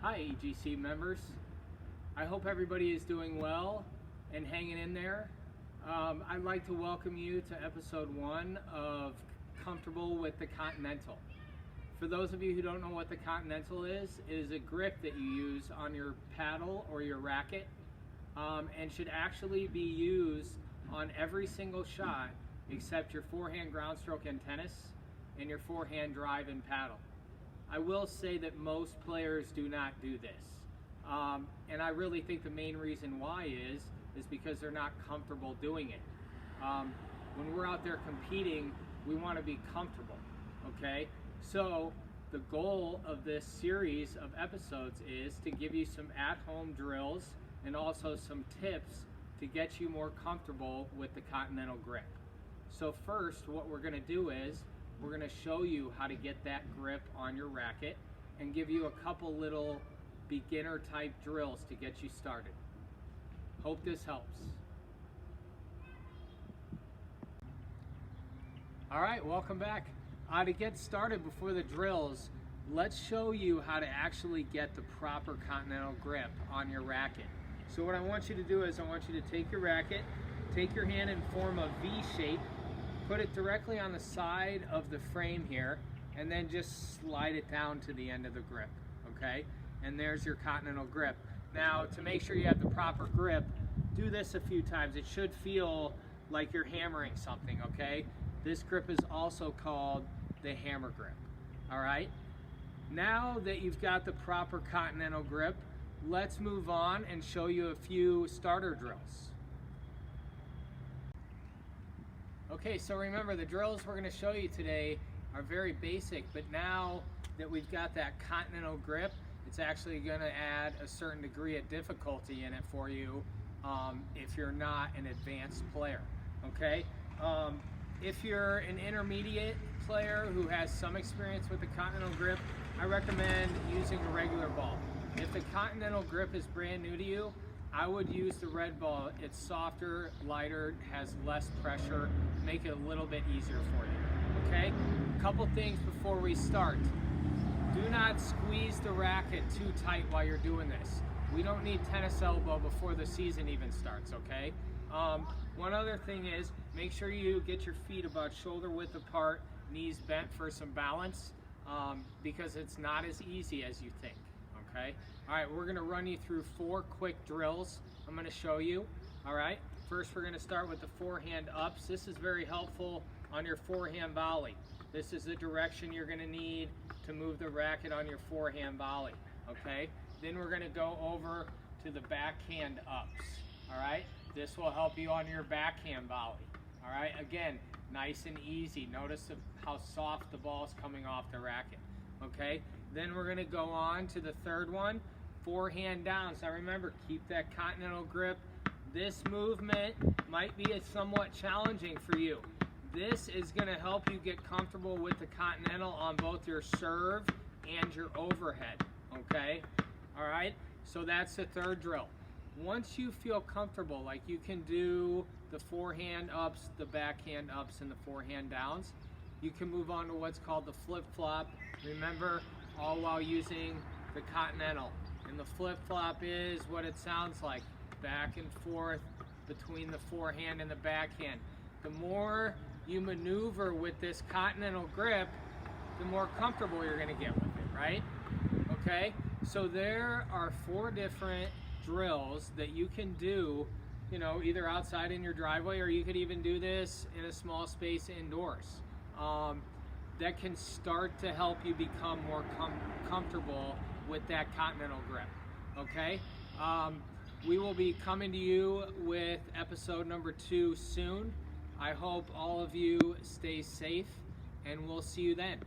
Hi EGC members. I hope everybody is doing well and hanging in there. I'd like to welcome you to episode 1 of Comfortable with the Continental. For those of you who don't know what the Continental is, it is a grip that you use on your paddle or your racket and should actually be used on every single shot except your forehand ground stroke and tennis and your forehand drive and paddle. I will say that most players do not do this. And I really think the main reason why is because they're not comfortable doing it. When we're out there competing, we want to be comfortable, okay? So the goal of this series of episodes is to give you some at-home drills and also some tips to get you more comfortable with the Continental grip. So first, what we're going to do is we're going to show you how to get that grip on your racket and give you a couple little beginner type drills to get you started. Hope this helps. Alright, welcome back. To get started before the drills, let's show you how to actually get the proper Continental grip on your racket. So what I want you to do is I want you to take your racket, take your hand and form a V shape, put it directly on the side of the frame here, and then just slide it down to the end of the grip, okay? And there's your Continental grip. Now, to make sure you have the proper grip, do this a few times. It should feel like you're hammering something, okay? This grip is also called the hammer grip, all right? Now that you've got the proper Continental grip, let's move on and show you a few starter drills. Okay, so remember the drills we're going to show you today are very basic, but now that we've got that Continental grip, it's actually going to add a certain degree of difficulty in it for you if you're not an advanced player, okay? If you're an intermediate player who has some experience with the Continental grip, I recommend using a regular ball. If the Continental grip is brand new to you, I would use the red ball. It's softer, lighter, has less pressure, make it a little bit easier for you, okay? A couple things before we start. Do not squeeze the racket too tight while you're doing this. We don't need tennis elbow before the season even starts, okay? One other thing is, make sure you get your feet about shoulder width apart, knees bent for some balance, because it's not as easy as you think. Okay. All right, we're going to run you through 4 quick drills I'm going to show you. All right, first we're going to start with the forehand ups. This is very helpful on your forehand volley. This is the direction you're going to need to move the racket on your forehand volley. Okay, then we're going to go over to the backhand ups. All right, this will help you on your backhand volley. All right, again, nice and easy. Notice how soft the ball is coming off the racket. Okay, then we're going to go on to the third one, forehand downs. Now remember, keep that Continental grip. This movement might be somewhat challenging for you. This is going to help you get comfortable with the Continental on both your serve and your overhead, okay? All right, so that's the third drill. Once you feel comfortable, like you can do the forehand ups, the backhand ups, and the forehand downs, you can move on to what's called the flip-flop. Remember, all while using the Continental. And the flip-flop is what it sounds like, back and forth between the forehand and the backhand. The more you maneuver with this Continental grip, the more comfortable you're going to get with it, right? Okay, so there are 4 different drills that you can do, you know, either outside in your driveway, or you could even do this in a small space indoors. That can start to help you become more comfortable with that Continental grip, okay? We will be coming to you with episode number 2 soon. I hope all of you stay safe, and we'll see you then.